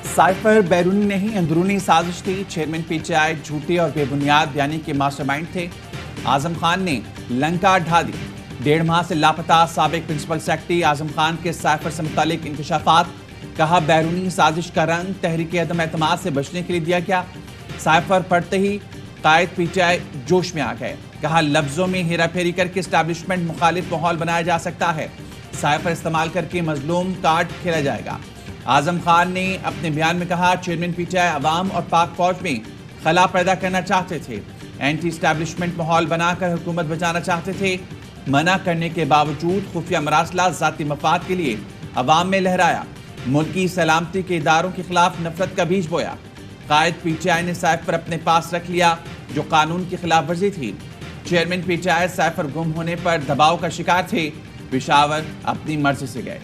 Cipher बैरूनी नहीं अंदरूनी साजिश थी। चेयरमैन पीटीआई झूठे और बेबुनियाद बयानी के मास्टरमाइंड थे। आजम खान ने लंका ढा दी। 1.5 माह से लापता साबिक प्रिंसिपल सेक्रेटरी आजम खान के साइफर से मुतालिक इंकशाफात। कहा बैरूनी साजिश का रंग तहरीक अदम एतमाद से बचने के लिए दिया गया। साइफर पढ़ते ही कायद पीटीआई जोश में आ गए। कहा लफ्जों में हेरा फेरी करके एस्टैब्लिशमेंट मुखालिफ माहौल बनाया जा सकता है। साइफर इस्तेमाल करके मजलूम कार्ड खेला जाएगा। आजम खान ने अपने बयान में कहा चेयरमैन पीटीआई अवाम और पाक फौज में खला पैदा करना चाहते थे। एंटी इस्टैब्लिशमेंट माहौल बनाकर हुकूमत बचाना चाहते थे। मना करने के बावजूद खुफिया मरासला जाती मफाद के लिए अवाम में लहराया। मुल्की सलामती के इदारों के खिलाफ नफरत का बीज बोया। कायद पीटीआई ने साइफर अपने पास रख लिया जो कानून की खिलाफ वर्जी थी। चेयरमैन पीटीआई साइफर गुम होने पर दबाव का शिकार थे। पेशावर अपनी मर्जी से गए।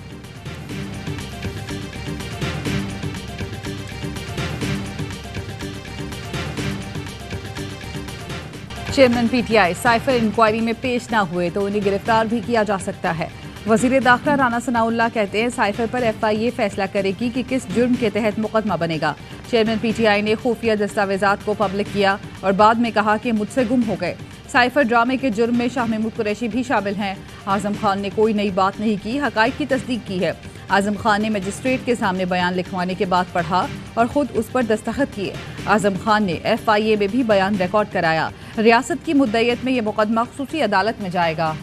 चेयरमैन पीटीआई साइफर इंक्वायरी में पेश ना हुए तो उन्हें गिरफ्तार भी किया जा सकता है। वजीर दाखिला राना सनाउल्लाह कहते हैं साइफर पर एफआईए फैसला करेगी कि किस जुर्म के तहत मुकदमा बनेगा। चेयरमैन पीटीआई ने खुफिया दस्तावेजात को पब्लिक किया और बाद में कहा कि मुझसे गुम हो गए। साइफर ड्रामे के जुर्म में शाह महमूद कुरैशी भी शामिल हैं। आजम खान ने कोई नई बात नहीं की, हकाइक की तस्दीक की है। आजम खान ने मजिस्ट्रेट के सामने बयान लिखवाने के बाद पढ़ा और खुद उस पर दस्तखत किए। आजम खान ने एफआईए में भी बयान रिकॉर्ड कराया। रियासत की मुद्दईयत में यह मुकदमा खुसूसी अदालत में जाएगा।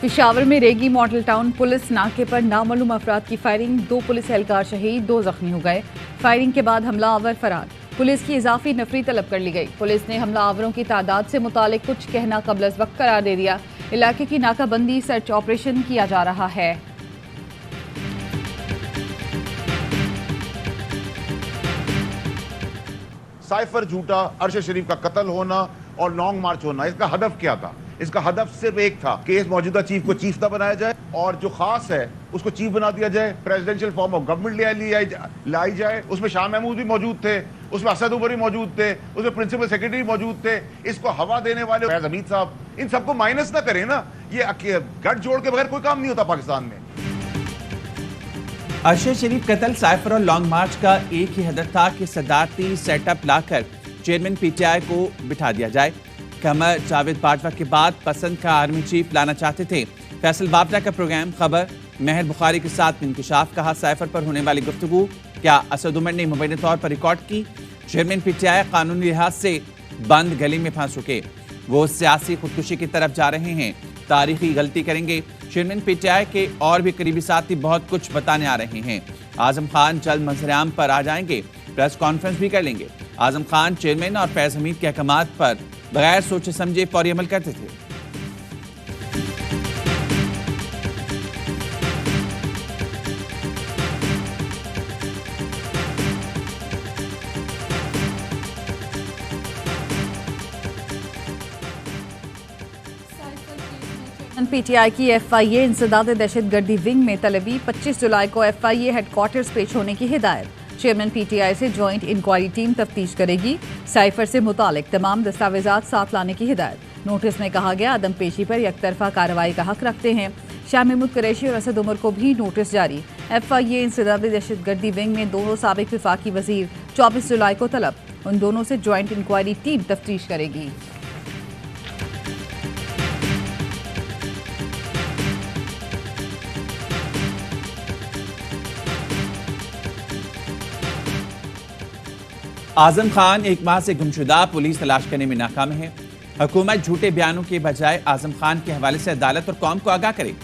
पेशावर में रेगी मॉडल टाउन पुलिस नाके पर नामालूम अफराद की फायरिंग। 2 पुलिस एहलकार शहीद, 2 जख्मी हो गए। फायरिंग के बाद हमलावर फरार। पुलिस की इजाफी नफरी तलब कर ली गई। पुलिस ने हमलावरों की तादाद से मुतालिक कुछ कहना कबल अज वक्त करार दे दिया। इलाके की नाकाबंदी सर्च ऑपरेशन किया जा रहा है। साइफर झूठा, अरशद शरीफ का कत्ल होना और लॉन्ग मार्च होना, इसका हदफ क्या था? इसका हदफ सिर्फ एक था कि इस मौजूदा चीफ को चीफ ना बनाया जाए और जो खास है उसको चीफ बना दिया जाए। प्रेसिडेंशियल फॉर्म ऑफ गवर्नमेंट लाई जाए। उसमें शाह महमूद भी मौजूद थे, उसमें असद उमर भी मौजूद थे, उसमें प्रिंसिपल सेक्रेटरी भी मौजूद थे। इसको हवा देने वाले फैज हमीद साहब, इन सबको माइनस ना करें ना। ये गठ जोड़ के बगैर कोई काम नहीं होता पाकिस्तान में। अरशद शरीफ कत्ल, साइफर और लॉन्ग मार्च का एक ही हदफ था कि सदारती सेटअप लाकर चेयरमैन पीटीआई को बिठा दिया जाए। कमर जावेद बाजवा के बाद पसंद का आर्मी चीफ लाना चाहते थे। फैसल बाबरा का प्रोग्राम खबर महर बुखारी के साथ इंकशाफ। कहा साइफर पर होने वाली गुफ्तगू क्या असद उमर ने मुबैना तौर पर रिकॉर्ड की। चेयरमैन पीटीआई कानूनी लिहाज से बंद गली में फंस चुके, वो सियासी खुदकुशी की तरफ जा रहे हैं, तारीखी गलती करेंगे। चेयरमैन पीटीआई के और भी करीबी साथी बहुत कुछ बताने आ रहे हैं। आजम खान जल्द मंजर-ए-आम पर आ जाएंगे, प्रेस कॉन्फ्रेंस भी कर लेंगे। आजम खान चेयरमैन और फैज हमीद के अहकामात पर बगैर सोचे समझे फौरी अमल करते थे। पीटीआई की एफआईए इंसदाद दहशतगर्दी विंग में तलबी। 25 जुलाई को एफआईए हेडक्वार्टर्स पेश होने की हिदायत। चेयरमैन पीटीआई से जॉइंट इंक्वायरी टीम तफ्तीश करेगी। साइफर से मुतालिक तमाम दस्तावेजात साथ लाने की हिदायत। नोटिस में कहा गया अदम पेशी पर यकतरफा कार्रवाई का हक रखते हैं। शाह महमूद कुरैशी और असद उमर को भी नोटिस जारी। एफआईए इंसदाद दहशतगर्दी विंग में दोनों साबिक विफाकी वजीर 24 जुलाई को तलब। उन दोनों से जॉइंट इंक्वायरी टीम तफ्तीश करेगी। आजम खान 1 माह से गुमशुदा, पुलिस तलाश करने में नाकाम है। हुकूमत झूठे बयानों के बजाय आजम खान के हवाले से अदालत और कौम को आगाह करे।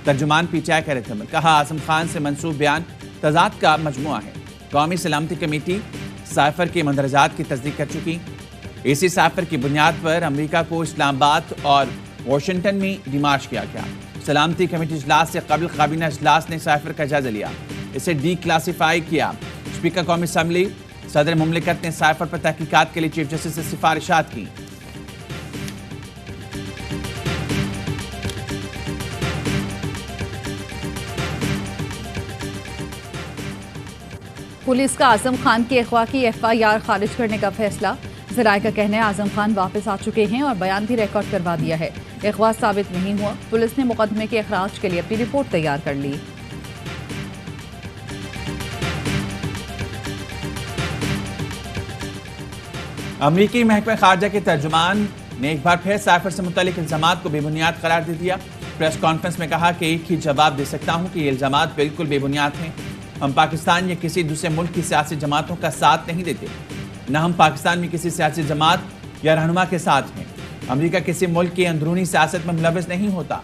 तर्जुमान पीटीआई का रद्द-ए-अमल। कहा आजम खान से मंसूब बयान तजाद का मजमुआ है। कौमी सलामती कमेटी साइफर के मंदरजात की तस्दीक कर चुकी। इसी साइफर की बुनियाद पर अमरीका को इस्लामाबाद और वाशिंगटन में डिमार्च किया गया। सलामती कमेटी इजलास से कबल काबीना इजलास ने साइफर का जायजा लिया, इसे डी क्लासीफाई किया। स्पीकर कौमी असम्बली सदर मुमलिकत ने साइफर पर तहकीकात के लिए चीफ जस्टिस से सिफारिशात की। पुलिस का आजम खान की अगवा की FIR खारिज करने का फैसला। जराये का कहना है आजम खान वापस आ चुके हैं और बयान भी रिकॉर्ड करवा दिया है। अगवा साबित नहीं हुआ। पुलिस ने मुकदमे के अखराज के लिए अपनी रिपोर्ट तैयार कर ली। अमरीकी महकमा खारजा के तर्जुमान ने एक बार फिर साइफर से मुतालिक इल्जामात को बेबुनियाद करार दे दिया। प्रेस कॉन्फ्रेंस में कहा कि एक ही जवाब दे सकता हूं कि ये इल्जामात बिल्कुल बेबुनियाद हैं। हम पाकिस्तान या किसी दूसरे मुल्क की सियासी जमातों का साथ नहीं देते, न हम पाकिस्तान में किसी सियासी जमात या रहनुमा के साथ हैं। अमरीका किसी मुल्क की अंदरूनी सियासत में मुलविस नहीं होता।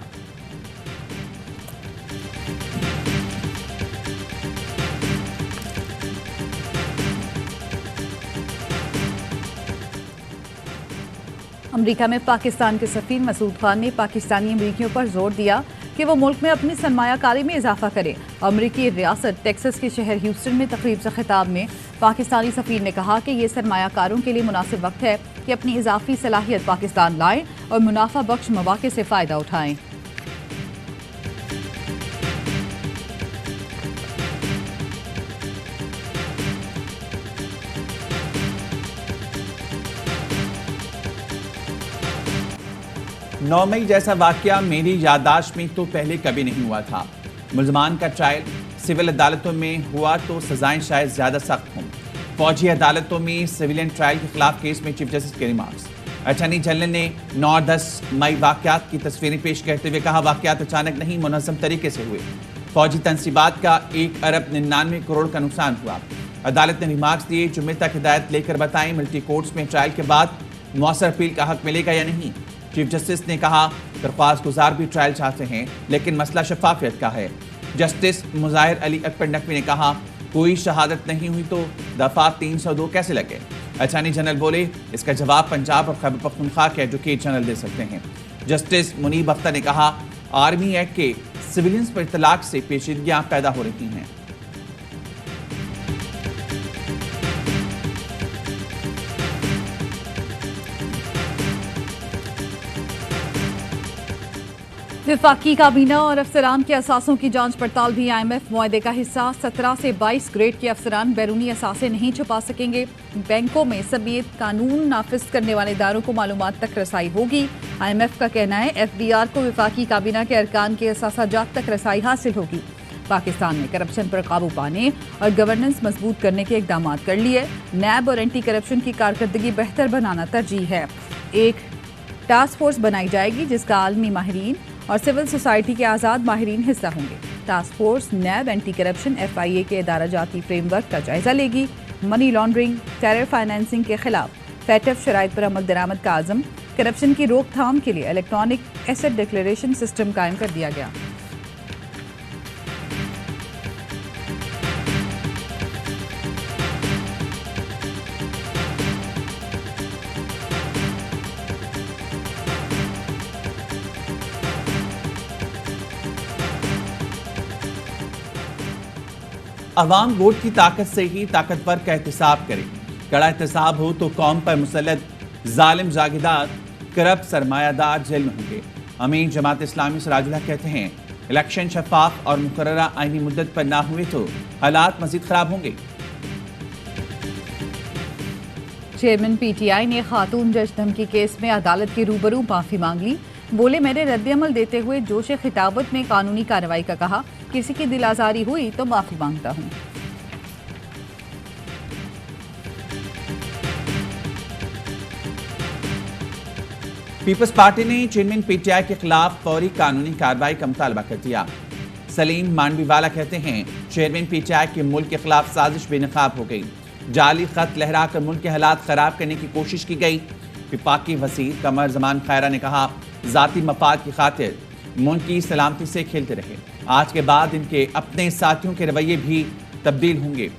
अमेरिका में पाकिस्तान के सफीर मसूद खान ने पाकिस्तानी अमरीकियों पर जोर दिया कि वो मुल्क में अपनी सरमायाकारी में इजाफा करें। अमरीकी रियासत टेक्सास के शहर ह्यूस्टन में तकरीब से खिताब में पाकिस्तानी सफीर ने कहा कि ये सरमायाकारों के लिए मुनासिब वक्त है कि अपनी इजाफी सलाहियत पाकिस्तान लाएं और मुनाफा बख्श मौके से फ़ायदा उठाएं। नौ मई जैसा वाकया मेरी याददाश्त में तो पहले कभी नहीं हुआ था। मुल्जमान का ट्रायल सिविल अदालतों में हुआ तो सजाएं शायद ज्यादा सख्त हों। फौजी अदालतों में सिविलियन ट्रायल के खिलाफ केस में चीफ जस्टिस के रिमार्क्स। अटॉर्नी जनरल ने 9 और 10 मई वाकयात की तस्वीरें पेश करते हुए कहा वाकयात अचानक नहीं मुनज़्ज़म तरीके से हुए। फौजी तनसीबात का 1 अरब 99 करोड़ का नुकसान हुआ। अदालत ने रिमार्क्स दिए, जुम्मे तक हिदायत लेकर बताएं मिलिट्री कोर्ट्स में ट्रायल के बाद मौसर अपील का हक मिलेगा या नहीं। चीफ जस्टिस ने कहा दरख्वास्त गुजार भी ट्रायल चाहते हैं लेकिन मसला शफाफियत का है। जस्टिस मुजाहिर अली अकबर नकवी ने कहा कोई शहादत नहीं हुई तो दफा 302 कैसे लगे। अटॉर्नी जनरल बोले इसका जवाब पंजाब और खैबर पख्तूनख्वा के एडवोकेट जनरल दे सकते हैं। जस्टिस मुनीब अख्तर ने कहा आर्मी एक्ट के सिविलियंस पर इतलाक से पेचीदगियां पैदा हो रही हैं। वफाकी काबीना और अफसरान के असासों की जांच पड़ताल भी IMF मुआहदे का हिस्सा। 17 से 22 ग्रेड के अफसरान बैरूनी असासे नहीं छुपा सकेंगे। बैंकों में सबियत कानून नाफिज करने वाले इदारों को मालूमात तक रसाई होगी। IMF का कहना है FBR को वफाकी काबीना के अरकान के असासाजात तक रसाई हासिल होगी। पाकिस्तान में करप्शन पर काबू पाने और गवर्नेंस मजबूत करने के इकदाम कर लिए। नैब और एंटी करप्शन की कारकर्दगी बेहतर बनाना तरजीह है। एक टास्क फोर्स बनाई जाएगी जिसका आलमी माहिरीन और सिविल सोसाइटी के आज़ाद माहिरीन हिस्सा होंगे। टास्क फोर्स नैब, एंटी करप्शन, FIA के इदारा जाती फ्रेमवर्क का जायजा लेगी। मनी लॉन्ड्रिंग, टेरर फाइनेंसिंग के खिलाफ फैटफ शराइत पर अमल दरामद का आज़म। करप्शन की रोकथाम के लिए इलेक्ट्रॉनिक एसेट डिक्लेरेशन सिस्टम कायम कर दिया गया। अवाम वोट की ताकत से ही ताकतवर का एहतिसाब करे। कड़ा एहतिसाब हो तो कौम पर मुसल्लत जालिम जागीरदार करप्ट सरमायादार जेल में होंगे। अमीर जमात इस्लामी सिराजुल्लाह कहते हैं इलेक्शन शफाफ और मुकर्ररा आईनी मुद्दत पर ना हुए तो हालात मजीद खराब होंगे। चेयरमैन PTI ने खातून जज धमकी केस में अदालत के रूबरू माफी मांग ली। बोले मैंने रद्द-ए-अमल देते हुए जोश खिताबत में कानूनी कार्रवाई का कहा। किसी की दिल आजारी हुई तो माफी मांगता हूं। पीपल्स पार्टी ने चेयरमैन PTI के खिलाफ फौरी कानूनी कार्रवाई का मुतालबा कर दिया। सलीम मांडवीवाला कहते हैं चेयरमैन PTI के मुल्क के खिलाफ साजिश बेनकाब हो गई। जाली खत लहराकर मुल्क के हालात खराब करने की कोशिश की गई। विफाकी वज़ीर कमर जमान खैरा ने कहा जाती मफाद की खातिर मुल्क की सलामती से खेलते रहे। आज के बाद इनके अपने साथियों के रवैये भी तब्दील होंगे।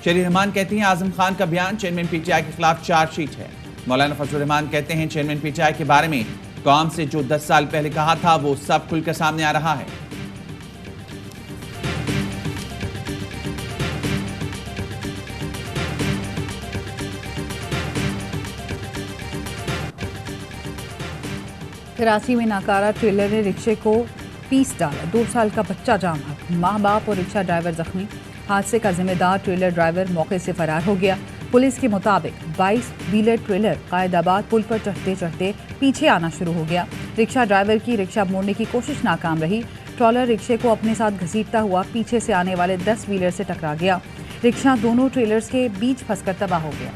शरीर रहमान कहती हैं आजम खान का बयान चेयरमैन PTI के खिलाफ चार्जशीट है। मौलाना फजलुर रहमान कहते हैं चेयरमैन PTI के बारे में कौम से जो 10 साल पहले कहा था वो सब खुलकर सामने आ रहा है। कराची में नाकारा ट्रेलर ने रिक्शे को पीस डाला। 2 साल का बच्चा जाम हक, माँ बाप और रिक्शा ड्राइवर जख्मी। हादसे का जिम्मेदार ट्रेलर ड्राइवर मौके से फरार हो गया। पुलिस के मुताबिक 22 व्हीलर ट्रेलर कायदाबाद पुल पर चढ़ते चढ़ते पीछे आना शुरू हो गया। रिक्शा ड्राइवर की रिक्शा मोड़ने की कोशिश नाकाम रही। ट्रॉलर रिक्शे को अपने साथ घसीटता हुआ पीछे से आने वाले 10 व्हीलर से टकरा गया। रिक्शा दोनों ट्रेलर्स के बीच फंसकर तबाह हो गया।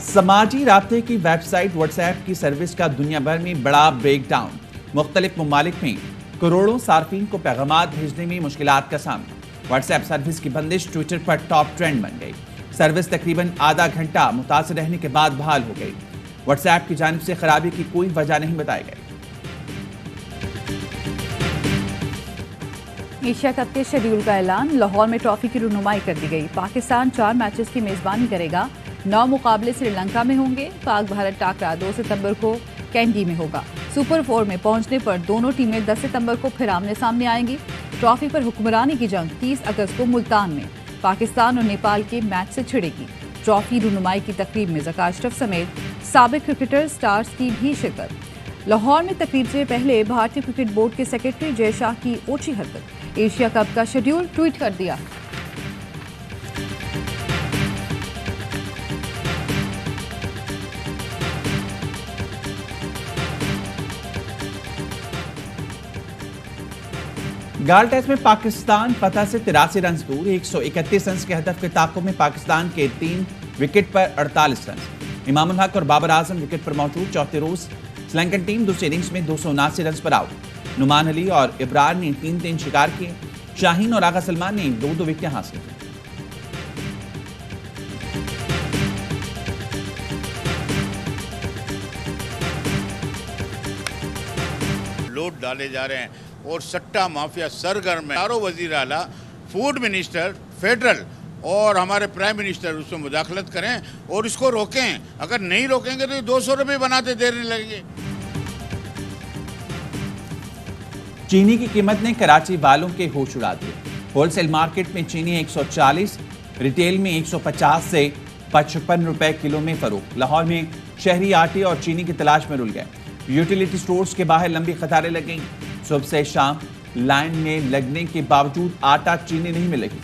समाजी राब्ते की वेबसाइट व्हाट्सएप की सर्विस का दुनिया भर में बड़ा ब्रेकडाउन। मुख्तलिफ ममालिक में करोड़ों सार्फिन को पैगामात भेजने में मुश्किलात का सामना। व्हाट्सएप सर्विस की बंदिश ट्विटर पर टॉप ट्रेंड बन गई। सर्विस तकरीबन आधा घंटा मुतासर रहने के बाद बहाल हो गई। व्हाट्सएप की जानिब से खराबी की कोई वजह नहीं बताई गई। एशिया कप के शेड्यूल का ऐलान। लाहौर में ट्रॉफी की रुनुमाई कर दी गई। पाकिस्तान 4 मैचेस की मेजबानी करेगा। 9 मुकाबले श्रीलंका में होंगे। पाक भारत टाकरा 2 सितंबर को कैंडी में होगा। सुपर 4 में पहुंचने पर दोनों टीमें 10 सितंबर को फिर आमने सामने आएंगी। ट्रॉफी पर हुक्मरानी की जंग 30 अगस्त को मुल्तान में पाकिस्तान और नेपाल के मैच से छिड़ेगी। ट्रॉफी रुनुमाई की तकरीब में ज़का अशरफ समेत साबिक क्रिकेटर स्टार्स की भी शिरकत। लाहौर में तकरीब से पहले भारतीय क्रिकेट बोर्ड के सेक्रेटरी जय शाह की ओछी हरकत। एशिया कप का शेड्यूल ट्वीट कर दिया। गाल टेस्ट में पाकिस्तान फतह से 83 रन दूर। 131 रन के हदफ के ताक़ुब में पाकिस्तान के 3 विकेट पर 48 रन। इमामुल हक और बाबर आजम विकेट पर मौजूद। चौथे रोज श्रीलंकन टीम दूसरे इनिंग्स में 279 रन पर आउट। नुमान अली और इब्रार ने 3-3 शिकार किए। शाहीन और आगा सलमान ने 2-2 विकेटें हासिल की। लोड डाले जा रहे हैं और सट्टा माफिया सरगर्म है। चारों वजीर आला, फूड मिनिस्टर, फेडरल और हमारे प्राइम मिनिस्टर उसमें मुदाखलत करें और इसको रोकें। अगर नहीं रोकेंगे तो 200 रुपये बनाते देने लगेंगे। चीनी की कीमत ने कराची वालों के होश उड़ा दिए। होलसेल मार्केट में चीनी 140, रिटेल में 150 से 55 रुपए किलो में फरोख्त। लाहौर में शहरी आटे और चीनी की तलाश में रुल गए। यूटिलिटी स्टोर्स के बाहर लंबी कतारें लग गईं। सुबह से शाम लाइन में लगने के बावजूद आटा चीनी नहीं मिलेगी।